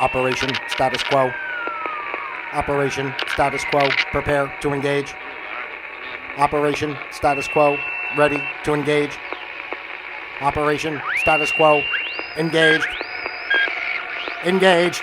Operation status quo. Operation status quo. Prepare to engage. Operation status quo. Ready to engage. Operation status quo. Engaged. Engaged.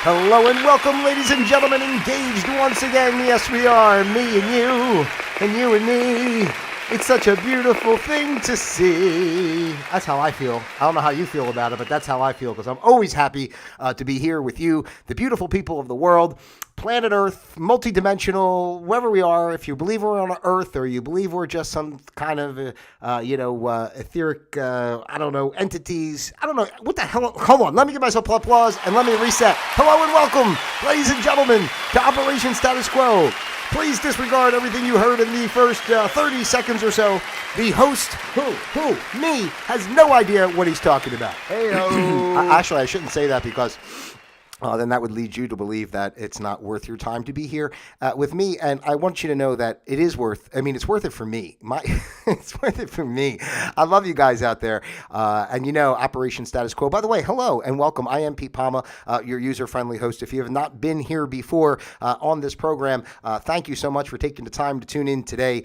Hello and welcome, ladies and gentlemen. Engaged once again. Yes, we are. Me and you and me. It's such a beautiful thing to see. That's how I feel. I don't know how you feel about it, but that's how I feel, because I'm always happy to be here with you, the beautiful people of the world, planet Earth, multidimensional, wherever we are. If you believe we're on Earth, or you believe we're just some kind of, etheric, entities. I don't know. What the hell? Hold on. Let me give myself applause and let me reset. Hello and welcome, ladies and gentlemen, to Operation Status Quo. Please disregard everything you heard in the first 30 seconds or so. The host, me, has no idea what he's talking about. Hey-o. Actually, I shouldn't say that, because then that would lead you to believe that it's not worth your time to be here with me. And I want you to know that it is worth, it's worth it for me. It's worth it for me. I love you guys out there. And Operation Status Quo. By the way, hello and welcome. I am Pete Palma, your user-friendly host. If you have not been here before on this program, thank you so much for taking the time to tune in today.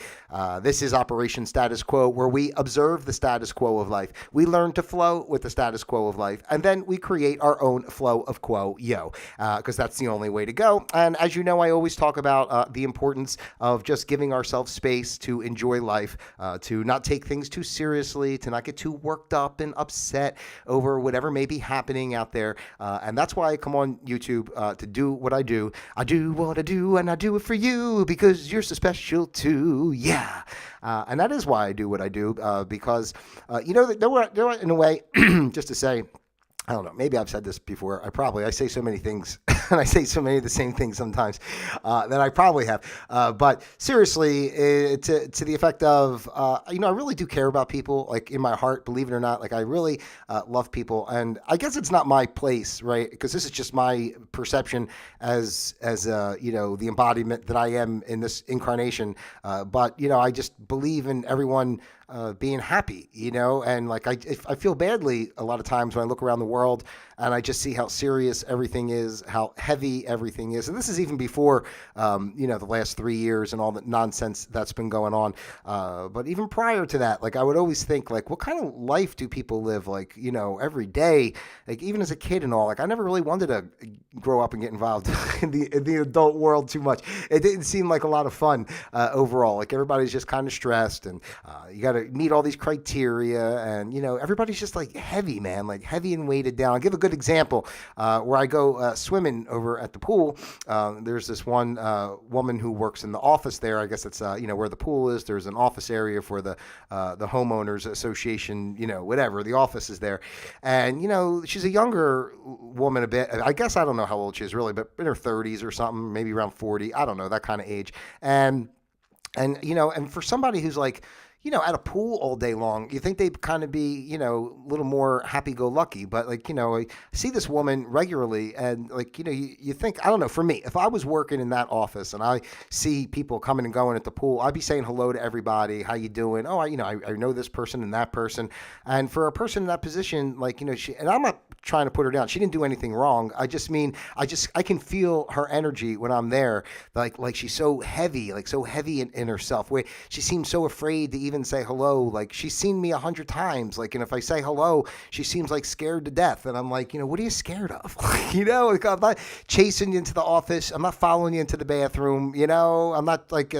This is Operation Status Quo, where we observe the status quo of life. We learn to flow with the status quo of life, and then we create our own flow of quo. Because that's the only way to go. And as you know, I always talk about the importance of just giving ourselves space to enjoy life, to not take things too seriously, to not get too worked up and upset over whatever may be happening out there. And that's why I come on YouTube to do what I do. I do what I do, and I do it for you, because you're so special too. Yeah. And that is why I do what I do, because, there in a way, just to say, I don't know, maybe I've said this before. I say so many things, and I say so many of the same things sometimes that I probably have. But seriously, to the effect of, I really do care about people, like in my heart, believe it or not. Like, I really love people. And I guess it's not my place, right? Because this is just my perception as the embodiment that I am in this incarnation. But I just believe in everyone being happy, and like I feel badly a lot of times when I look around the world and I just see how serious everything is, how heavy everything is. And this is even before, the last 3 years and all the nonsense that's been going on. But even prior to that, like I would always think, like, what kind of life do people live, like, every day, like even as a kid and all. Like, I never really wanted to grow up and get involved in the adult world too much. It didn't seem like a lot of fun overall. Like, everybody's just kind of stressed, and you got to meet all these criteria, and everybody's just like heavy, man, like heavy and weighted down. I'll give a good example where I go swimming over at the pool. There's this one woman who works in the office there. I guess it's where the pool is. There's an office area for the homeowners association, whatever. The office is there, and she's a younger woman a bit. I guess I don't know how old she is really, but in her 30s or something, maybe around 40. I don't know, that kind of age. And for somebody who's like, at a pool all day long, you think they'd kind of be, a little more happy-go-lucky. But, like, I see this woman regularly, and, like, you think, I don't know, for me, if I was working in that office and I see people coming and going at the pool, I'd be saying hello to everybody. How you doing? Oh, I know this person and that person. And for a person in that position, like, and I'm not trying to put her down. She didn't do anything wrong. I just mean, I can feel her energy when I'm there. Like she's so heavy, in herself, where she seems so afraid to even say hello. Like, she's seen me 100 times. Like, and if I say hello, she seems like scared to death. And I'm like, what are you scared of? Like, I'm not chasing you into the office. I'm not following you into the bathroom. I'm not like,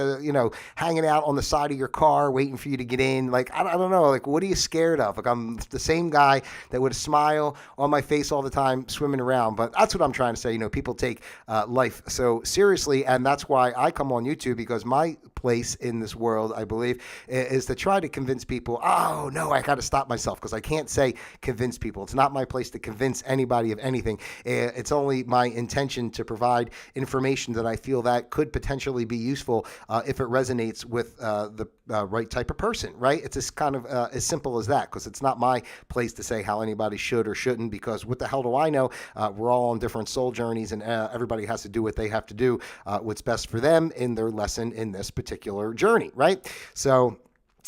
hanging out on the side of your car waiting for you to get in. Like, I don't know. Like, what are you scared of? Like, I'm the same guy that would smile on my face all the time, swimming around. But that's what I'm trying to say. People take life so seriously. And that's why I come on YouTube, because my place in this world, I believe, is to try to convince people, oh, no, I got to stop myself, because I can't say convince people. It's not my place to convince anybody of anything. It's only my intention to provide information that I feel that could potentially be useful if it resonates with the right type of person, right? It's just kind of as simple as that, because it's not my place to say how anybody should or shouldn't, because what the hell do I know? We're all on different soul journeys, and everybody has to do what they have to do, what's best for them in their lesson in this particular journey, right? So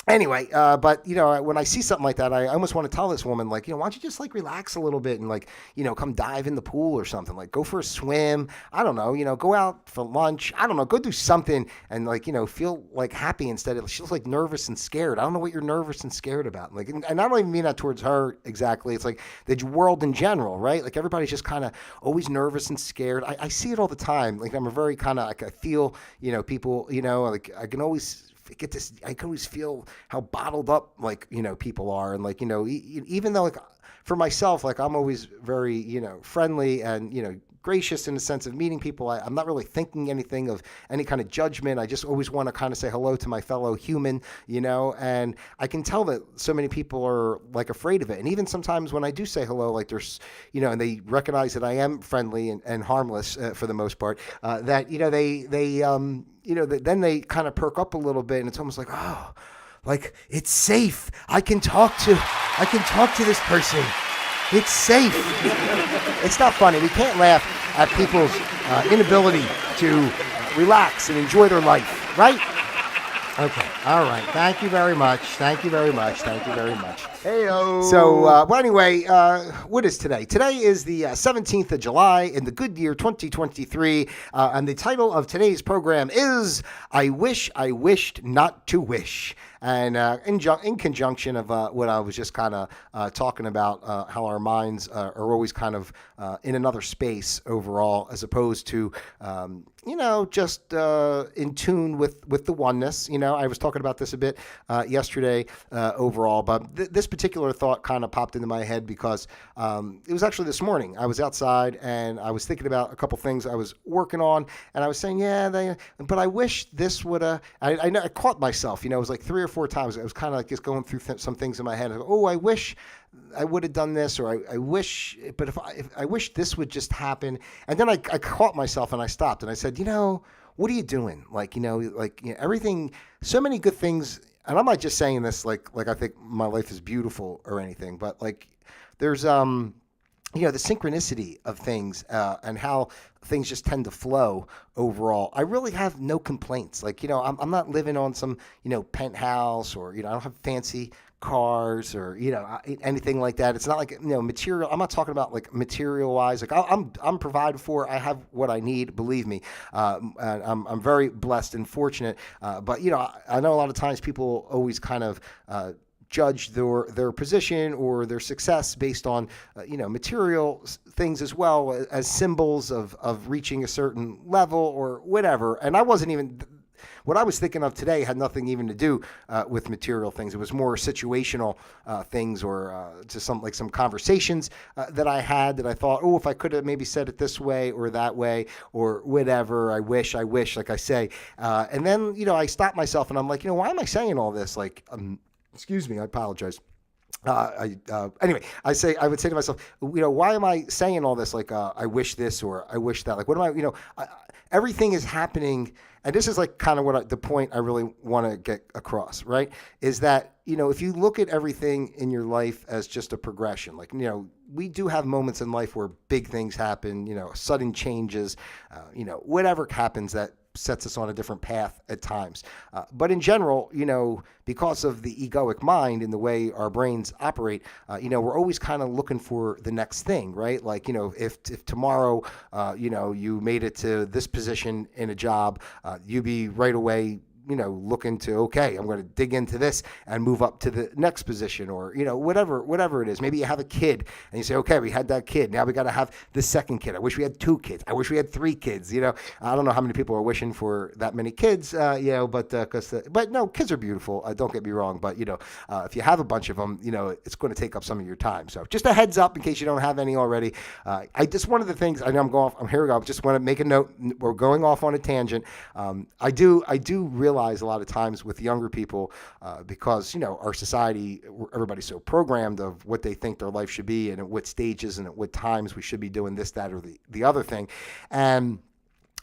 Anyway, but when I see something like that, I almost want to tell this woman, like, why don't you just like relax a little bit and like, come dive in the pool or something, like go for a swim. I don't know, go out for lunch. I don't know, go do something and like, feel like happy instead of she's like nervous and scared. I don't know what you're nervous and scared about. Like, and I don't even mean that towards her exactly. It's like the world in general, right? Like everybody's just kind of always nervous and scared. I see it all the time. Like I'm a very kind of like I feel, people, like I can always get this. I can always feel how bottled up like people are, and like even though like for myself, like I'm always very friendly and gracious in the sense of meeting people. I'm not really thinking anything of any kind of judgment. I just always want to kind of say hello to my fellow human, and I can tell that so many people are like afraid of it. And even sometimes when I do say hello, like there's, and they recognize that I am friendly and harmless for the most part, that, then they kind of perk up a little bit and it's almost like, oh, like it's safe. I can talk to this person. It's safe. It's not funny. We can't laugh at people's inability to relax and enjoy their life, right? Okay. All right. Thank you very much. Heyo. So, well, anyway, what is today? Today is the 17th of July in the good year 2023, and the title of today's program is I Wish I Wished Not to Wish. And in conjunction of what I was just kind of talking about, how our minds are always kind of in another space overall, as opposed to, just in tune with the oneness. I was talking about this a bit yesterday overall, but this particular thought kind of popped into my head because it was actually this morning. I was outside and I was thinking about a couple things I was working on, and I was saying, but I wish this would have. I caught myself. It was like 3 or 4 times. I was kind of like just going through some things in my head. Oh, I wish I would have done this, or I wish, but if I wish this would just happen. And then I caught myself and I stopped and I said, what are you doing? Like, everything, so many good things. And I'm not just saying this like I think my life is beautiful or anything, but like there's, the synchronicity of things and how things just tend to flow overall. I really have no complaints. Like, I'm not living on some, penthouse or, I don't have fancy cars or, anything like that. It's not like, material. I'm not talking about like material wise. Like I'm provided for. I have what I need, believe me. And I'm very blessed and fortunate. But, I know a lot of times people always kind of, judge their position or their success based on material things as well as symbols of reaching a certain level or whatever. And I wasn't even what I was thinking of today had nothing even to do with material things. It was more situational things or just some conversations that I had that I thought, oh, if I could have maybe said it this way or that way or whatever, I wish, like I say. And then, I stopped myself and I'm like, why am I saying all this? Like, excuse me, I apologize. Anyway, I would say to myself, why am I saying all this? Like, I wish this or I wish that. Like, what am everything is happening. And this is like kind of the point I really want to get across, right? Is that, if you look at everything in your life as just a progression, like, we do have moments in life where big things happen, sudden changes, whatever happens that sets us on a different path at times. But in general, because of the egoic mind and the way our brains operate, we're always kind of looking for the next thing, right? Like, if tomorrow, you made it to this position in a job, you'd be right away looking to, okay, I'm going to dig into this and move up to the next position or, whatever it is. Maybe you have a kid and you say, okay, we had that kid. Now we got to have the second kid. I wish we had 2 kids. I wish we had 3 kids. I don't know how many people are wishing for that many kids, but no, kids are beautiful. Don't get me wrong. But, if you have a bunch of them, it's going to take up some of your time. So just a heads up in case you don't have any already. One of the things, I know here we go. I just want to make a note. We're going off on a tangent. I do realize a lot of times with younger people because our society, everybody's so programmed of what they think their life should be and at what stages and at what times we should be doing this, that, or the other thing. And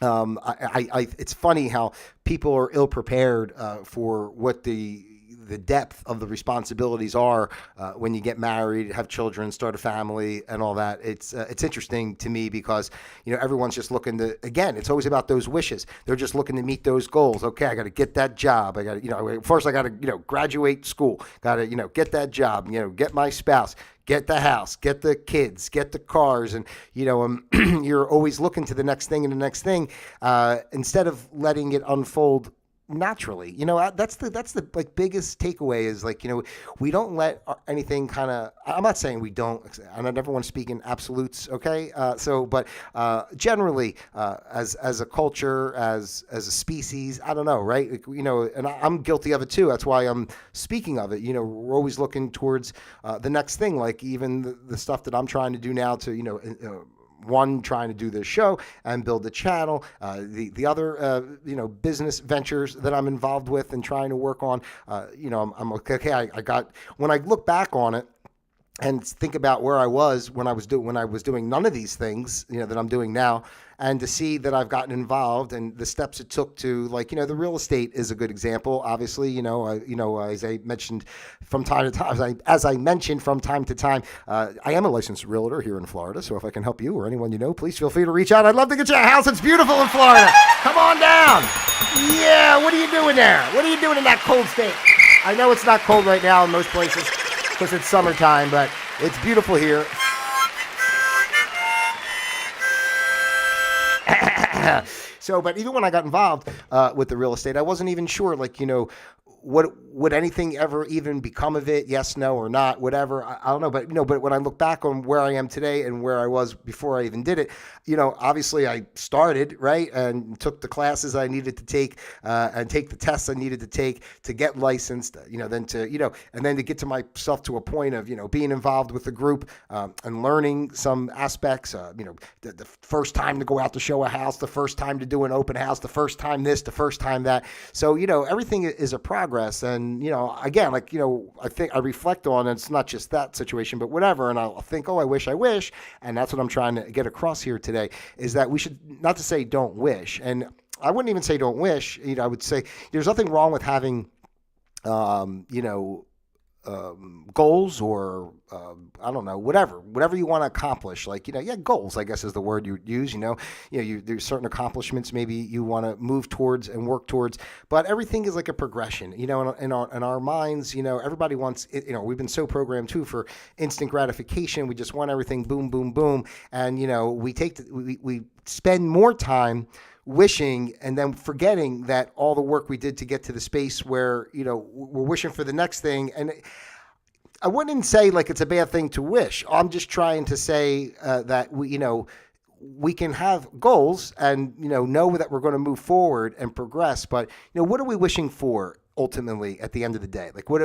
it's funny how people are ill prepared for what the the depth of the responsibilities are when you get married, have children, start a family, and all that. It's interesting to me because everyone's just looking to, again, it's always about those wishes. They're just looking to meet those goals. Okay, I got to get that job. I got to first I got to graduate school. Got to get that job. Get my spouse. Get the house, get the kids, get the cars, and you're always looking to the next thing and the next thing instead of letting it unfold naturally. That's the like biggest takeaway is like we don't let anything kind of. I'm not saying we don't. I never want to speak in absolutes. Okay, but generally, as a culture, as a species, I don't know, right? And I'm guilty of it too. That's why I'm speaking of it. We're always looking towards the next thing. Like even the stuff that I'm trying to do now to one, trying to do this show and build the channel, the other business ventures that I'm involved with and trying to work on. I'm okay. I got, when I look back on it and think about where I was when I was doing none of these things that I'm doing now, and to see that I've gotten involved and the steps it took to, like, the real estate is a good example. Obviously, as I mentioned from time to time, I am a licensed realtor here in Florida. So if I can help you or anyone please feel free to reach out. I'd love to get you a house. It's beautiful in Florida. Come on down. Yeah, what are you doing there? What are you doing in that cold state? I know it's not cold right now in most places because it's summertime, but it's beautiful here. So, but even when I got involved with the real estate, I wasn't even sure, like, what would anything ever even become of it? Yes, no, or not, whatever. I don't know. But, but when I look back on where I am today and where I was before I even did it, obviously I started, right, and took the classes I needed to take and take the tests I needed to take to get licensed, then to, and then to get to myself to a point of, being involved with the group and learning some aspects, the first time to go out to show a house, the first time to do an open house, the first time this, the first time that. So, everything is a progress. And, again, like, I think I reflect on, and it's not just that situation, but whatever. And I'll think, I wish. And that's what I'm trying to get across here today is that we should, not to say don't wish. And I wouldn't even say don't wish. I would say there's nothing wrong with having, goals or I don't know, whatever you want to accomplish. Like, goals, I guess is the word you would use. There's certain accomplishments maybe you want to move towards and work towards, but everything is like a progression. In our minds, everybody wants it. We've been so programmed too for instant gratification. We just want everything boom, boom, boom, and we spend more time wishing and then forgetting that all the work we did to get to the space where, we're wishing for the next thing. And I wouldn't say like it's a bad thing to wish. I'm just trying to say that we can have goals and, know that we're going to move forward and progress. But, what are we wishing for ultimately at the end of the day? Like, what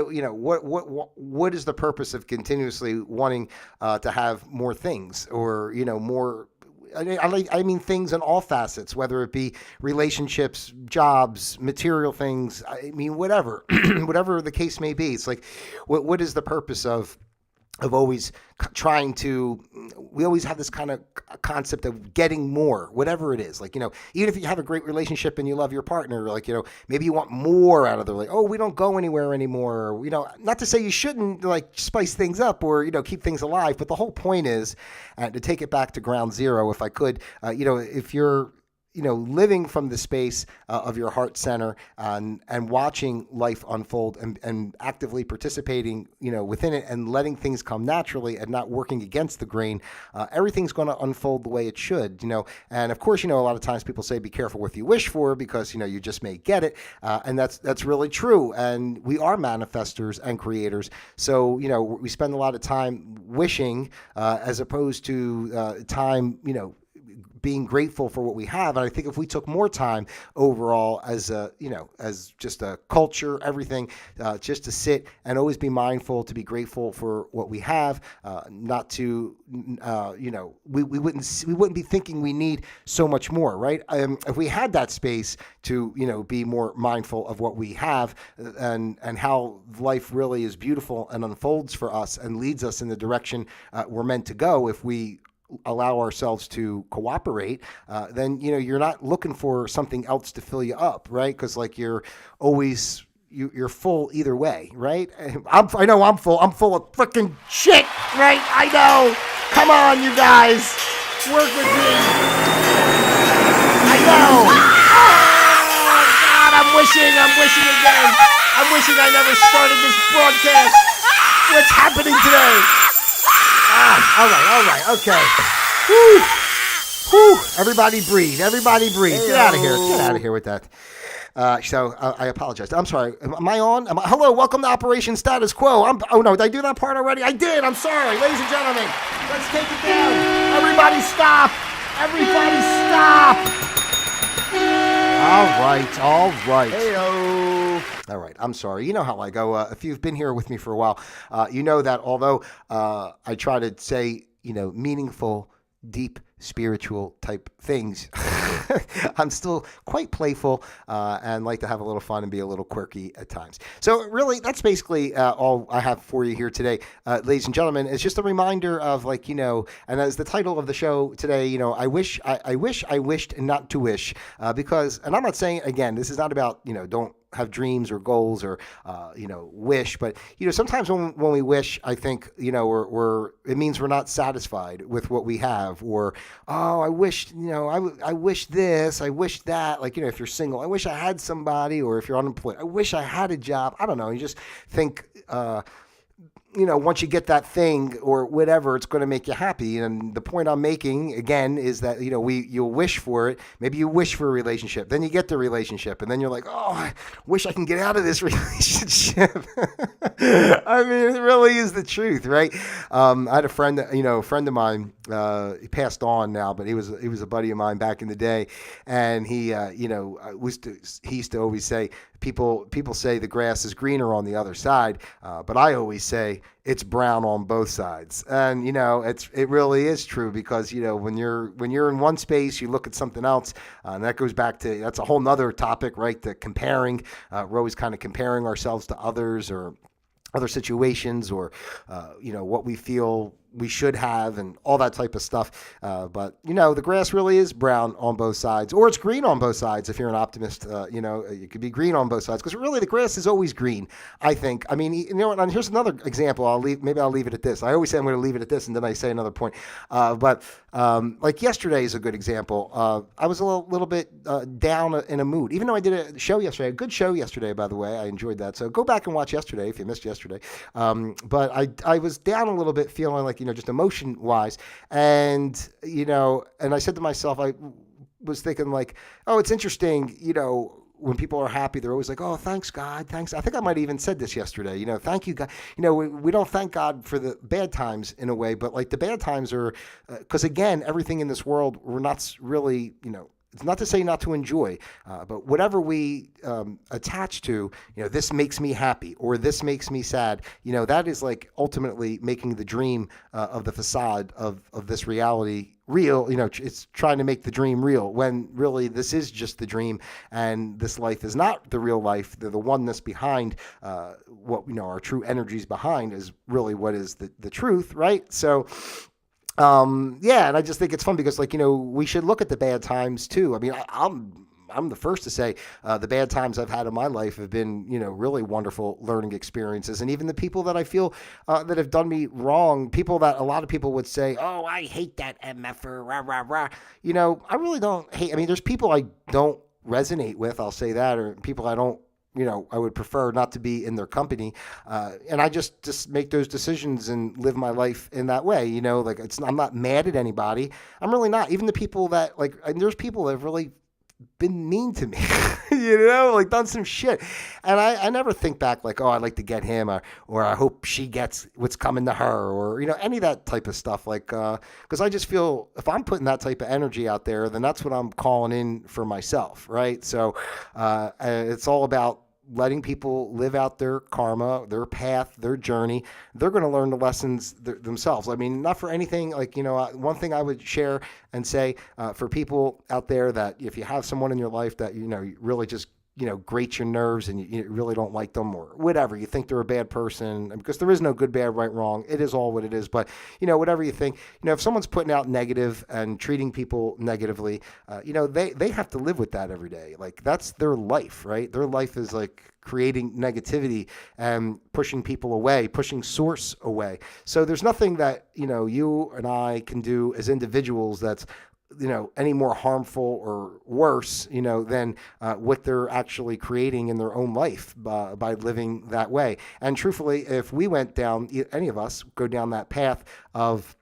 is the purpose of continuously wanting to have more things or, more? I mean things in all facets, whether it be relationships, jobs, material things. I mean, whatever, whatever the case may be. It's like, what is the purpose of always trying to? We always have this kind of concept of getting more, whatever it is. Like, even if you have a great relationship and you love your partner, like, maybe you want more out of the, like, we don't go anywhere anymore. Not to say you shouldn't like spice things up or, keep things alive, but the whole point is to take it back to ground zero. If I could, if you're, living from the space of your heart center and watching life unfold and actively participating, within it and letting things come naturally and not working against the grain, everything's going to unfold the way it should, And of course, a lot of times people say, be careful what you wish for because, you just may get it. And that's really true. And we are manifestors and creators. So, we spend a lot of time wishing as opposed to time, being grateful for what we have. And I think if we took more time overall as as just a culture, everything, just to sit and always be mindful, to be grateful for what we have, not to, we wouldn't be thinking we need so much more, right? If we had that space to, be more mindful of what we have and how life really is beautiful and unfolds for us and leads us in the direction we're meant to go, if we allow ourselves to cooperate, then, you're not looking for something else to fill you up, right? Because like you're always, you're full either way, right? I know I'm full. I'm full of freaking shit, right? I know. Come on, you guys, work with me. I know. Oh God, I'm wishing again. I'm wishing I never started this broadcast. What's happening today? All right, okay. Whew. Whew. Everybody breathe. Get out of here with that. So I apologize. I'm sorry. Am I on? Hello, welcome to Operation Status Quo. Oh no, did I do that part already? I did. I'm sorry. Ladies and gentlemen, let's take it down. Everybody stop. All right. Heyo. All right. I'm sorry. You know how I go. If you've been here with me for a while, you know that although I try to say, meaningful, deep, spiritual type things, I'm still quite playful and like to have a little fun and be a little quirky at times. So really, that's basically all I have for you here today, ladies and gentlemen. It's just a reminder of and as the title of the show today, I wished not to wish, because, and I'm not saying, again, this is not about, don't have dreams or goals or wish, but sometimes when we wish, I think it means we're not satisfied with what we have, or I wish I wish this, I wish that, if you're single, I wish I had somebody, or if you're unemployed, I wish I had a job. I don't know, you just think once you get that thing or whatever, it's going to make you happy. And the point I'm making, again, is that, you'll wish for it. Maybe you wish for a relationship. Then you get the relationship. And then you're like, oh, I wish I can get out of this relationship. I mean, it really is the truth, right? I had a friend, a friend of mine, he passed on now, but he was a buddy of mine back in the day. And he, he used to always say, people say the grass is greener on the other side, but I always say it's brown on both sides. And it really is true, because when you're in one space, you look at something else, and that goes back to, that's a whole nother topic, right? The comparing. We're always kind of comparing ourselves to others or other situations, or what we feel we should have, and all that type of stuff. But the grass really is brown on both sides, or it's green on both sides. If you're an optimist, it could be green on both sides, because really the grass is always green, I think. I mean, and here's another example. Maybe I'll leave it at this. I always say I'm going to leave it at this, and then I say another point. But like yesterday is a good example. I was a little bit down in a mood, even though I did a show yesterday, a good show yesterday, by the way. I enjoyed that. So go back and watch yesterday if you missed yesterday. But I was down a little bit, feeling like, just emotion wise. And, and I said to myself, I was thinking like, oh, it's interesting, when people are happy, they're always like, oh, thanks, God. Thanks. I think I might have even said this yesterday, thank you, God. We don't thank God for the bad times in a way, but like the bad times are, because again, everything in this world, we're not really, it's not to say not to enjoy, but whatever we attach to, this makes me happy or this makes me sad, that is like ultimately making the dream of the facade of this reality real. It's trying to make the dream real, when really this is just the dream, and this life is not the real life. The oneness behind what our true energies behind is really what is the truth, right? So and I just think it's fun, because we should look at the bad times too. I mean, I'm the first to say the bad times I've had in my life have been, really wonderful learning experiences. And even the people that I feel that have done me wrong, people that a lot of people would say, oh, I hate that MFer, rah, rah, rah. I really don't hate. I mean, there's people I don't resonate with, I'll say that, or people I don't, I would prefer not to be in their company. And I just make those decisions and live my life in that way. I'm not mad at anybody. I'm really not. Even the people that and there's people that have really been mean to me, done some shit. And I never think back like, oh, I'd like to get him, or I hope she gets what's coming to her, or, any of that type of stuff. Because I just feel if I'm putting that type of energy out there, then that's what I'm calling in for myself. Right. So it's all about letting people live out their karma, their path, their journey. They're going to learn the lessons themselves. I mean, not for anything one thing I would share and say for people out there, that if you have someone in your life that, you really just grate your nerves and you really don't like them or whatever. You think they're a bad person because there is no good, bad, right, wrong. It is all what it is. But, whatever you think, if someone's putting out negative and treating people negatively, they have to live with that every day. Like that's their life, right? Their life is like creating negativity and pushing people away, pushing source away. So there's nothing that, you and I can do as individuals that's any more harmful or worse, than what they're actually creating in their own life by living that way. And truthfully, if we went down, any of us go down that path of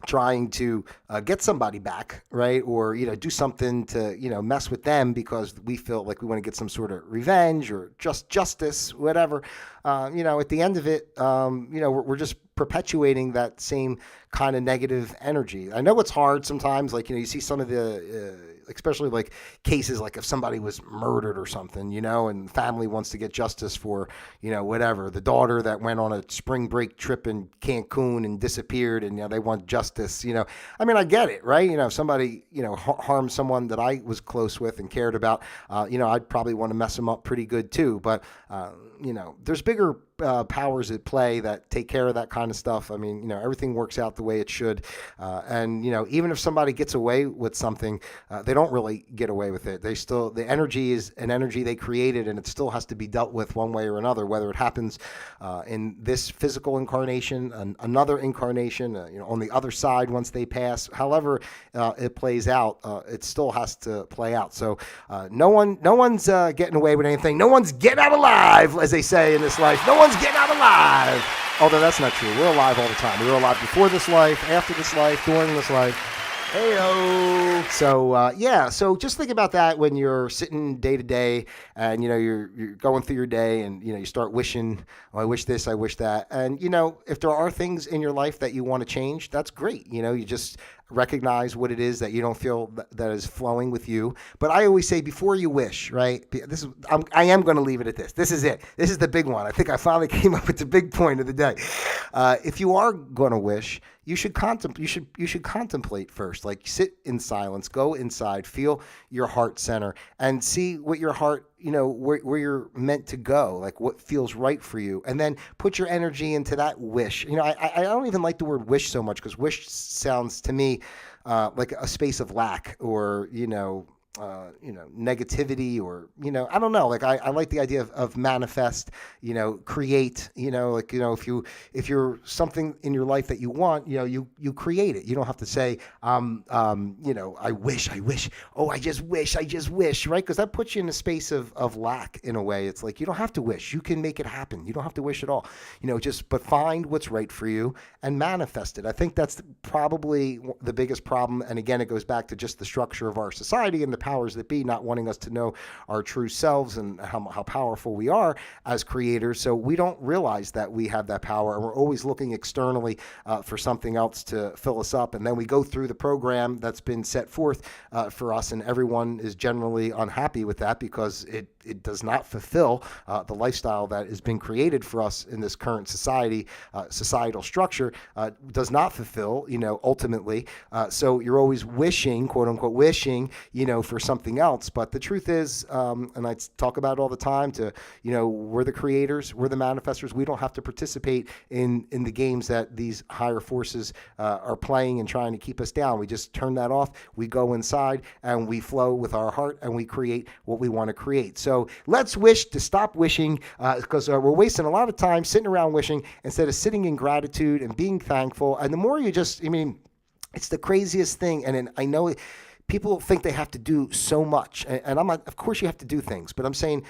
trying to get somebody back, right? Or, do something to, mess with them because we feel like we want to get some sort of revenge or justice, whatever. At the end of it, we're just perpetuating that same kind of negative energy. I know it's hard sometimes, like, you see some of the, especially like cases, like if somebody was murdered or something, and family wants to get justice for, whatever, the daughter that went on a spring break trip in Cancun and disappeared and, they want justice, I mean, I get it, right? If somebody, harmed someone that I was close with and cared about, I'd probably want to mess them up pretty good too. But, there's bigger powers at play that take care of that kind of stuff. I mean, everything works out the way it should. And, even if somebody gets away with something, they don't really get away with it. The energy is an energy they created and it still has to be dealt with one way or another, whether it happens in this physical incarnation, another incarnation, on the other side once they pass, however it plays out, it still has to play out. So no one's getting away with anything. No one's getting out alive, as they say in this life. No one's getting out alive. Although that's not true. We're alive all the time. We were alive before this life, after this life, during this life. Hey-o. So just think about that when you're sitting day to day and, you're going through your day and, you start wishing, oh, I wish this, I wish that. And, if there are things in your life that you want to change, that's great. You just recognize what it is that you don't feel that is flowing with you. But I always say before you wish, right? I am going to leave it at this. This is it. This is the big one. I think I finally came up with the big point of the day. If you are going to wish, you should contemplate first. Like sit in silence, go inside, feel your heart center, and see what your heart, where you're meant to go, like what feels right for you, and then put your energy into that wish. I don't even like the word wish so much because wish sounds to me like a space of lack or negativity or I don't know. Like I like the idea of manifest, create. If you're something in your life that you want, you create it. You don't have to say I wish. Oh, I just wish, right? Because that puts you in a space of lack in a way. It's like you don't have to wish. You can make it happen. You don't have to wish at all. But find what's right for you and manifest it. I think that's probably the biggest problem. And again, it goes back to just the structure of our society and the powers that be not wanting us to know our true selves and how powerful we are as creators. So we don't realize that we have that power, and we're always looking externally for something else to fill us up. And then we go through the program that's been set forth for us, and everyone is generally unhappy with that because it does not fulfill the lifestyle that has been created for us in this current societal structure, does not fulfill, ultimately. So you're always wishing, quote unquote, wishing, for something else. But the truth is, and I talk about it all the time, we're the creators, we're the manifestors. We don't have to participate in the games that these higher forces are playing and trying to keep us down. We just turn that off. We go inside and we flow with our heart and we create what we want to create. So let's wish to stop wishing because we're wasting a lot of time sitting around wishing instead of sitting in gratitude and being thankful. And the more it's the craziest thing. And I know people think they have to do so much. And I'm like, of course you have to do things, but I'm saying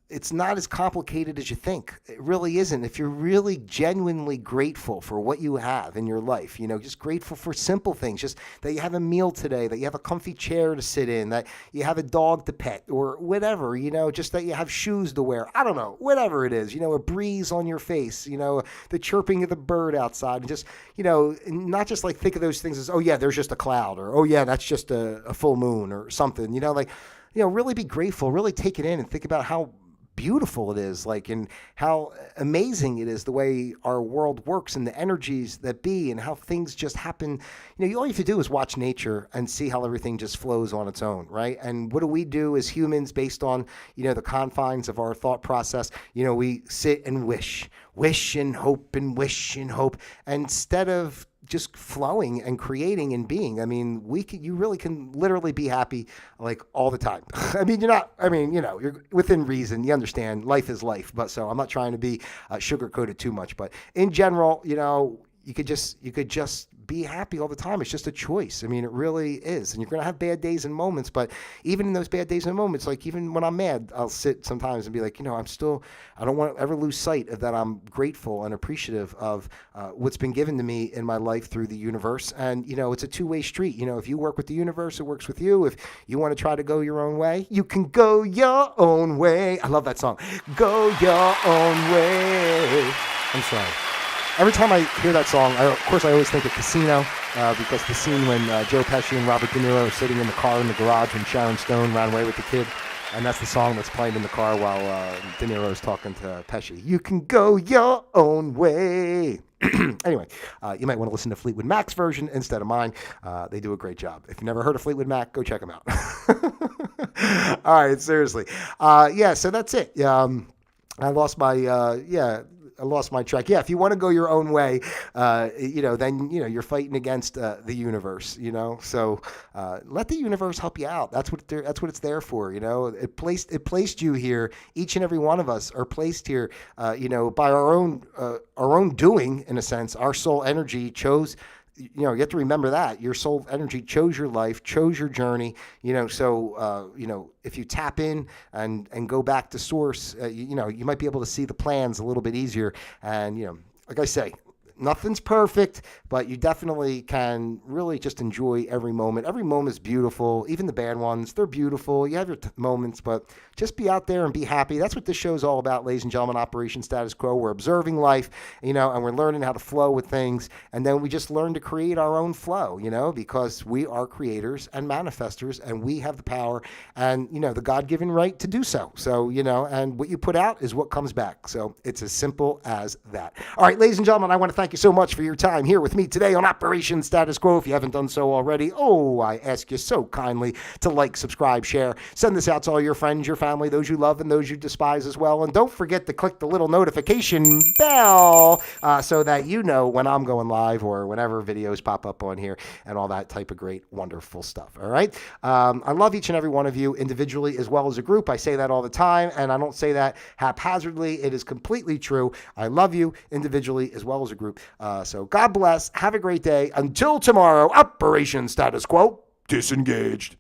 it's not as complicated as you think. It really isn't. If you're really genuinely grateful for what you have in your life, just grateful for simple things, just that you have a meal today, that you have a comfy chair to sit in, that you have a dog to pet or whatever, just that you have shoes to wear. I don't know, whatever it is, a breeze on your face, the chirping of the bird outside, and just, not just like think of those things as, oh yeah, there's just a cloud, or, oh yeah, that's just a full moon or something, really be grateful, really take it in and think about how beautiful it is, like, and how amazing it is the way our world works and the energies that be and how things just happen. All you have to do is watch nature and see how everything just flows on its own, right? And what do we do as humans based on, the confines of our thought process? We sit and wish and hope and wish and hope instead of just flowing and creating and being. I mean, you really can literally be happy like all the time. You're within reason. You understand life is life, but so I'm not trying to be sugarcoated too much, but in general, you could just be happy all the time. It's just a choice. I mean, it really is. And you're going to have bad days and moments, but even in those bad days and moments, like even when I'm mad, I'll sit sometimes and be like, I don't want to ever lose sight of that. I'm grateful and appreciative of what's been given to me in my life through the universe. And, it's a two-way street. If you work with the universe, it works with you. If you want to try to go your own way, you can go your own way. I love that song. Go your own way. I'm sorry. Every time I hear that song, I always think of Casino because the scene when Joe Pesci and Robert De Niro are sitting in the car in the garage when Sharon Stone ran away with the kid. And that's the song that's playing in the car while De Niro is talking to Pesci. You can go your own way. Anyway, you might want to listen to Fleetwood Mac's version instead of mine. They do a great job. If you've never heard of Fleetwood Mac, go check them out. All right, seriously. So that's it. I lost my track. Yeah, if you want to go your own way, then you're fighting against the universe. So let the universe help you out. That's what it's there for. It placed you here. Each and every one of us are placed here. By our own doing, in a sense. Our soul energy chose. You have to remember that your soul energy chose your life, chose your journey. If you tap in and go back to source, you might be able to see the plans a little bit easier. And, like I say, nothing's perfect, but you definitely can really just enjoy every moment. Every moment is beautiful. Even the bad ones, they're beautiful. You have your moments, but just be out there and be happy. That's what this show is all about, ladies and gentlemen. Operation Status Quo. We're observing life, and we're learning how to flow with things. And then we just learn to create our own flow, because we are creators and manifestors, and we have the power and, the God-given right to do so. So, and what you put out is what comes back. So it's as simple as that. All right, ladies and gentlemen, I want to thank you so much for your time here with me today on Operation Status Quo. If you haven't done so already, I ask you so kindly to like, subscribe, share, send this out to all your friends, your family, those you love and those you despise as well. And don't forget to click the little notification bell so that you know when I'm going live or whenever videos pop up on here and all that type of great, wonderful stuff. All right. I love each and every one of you individually as well as a group. I say that all the time, and I don't say that haphazardly. It is completely true. I love you individually as well as a group. So God bless. Have a great day. Until tomorrow, Operation Status Quo disengaged.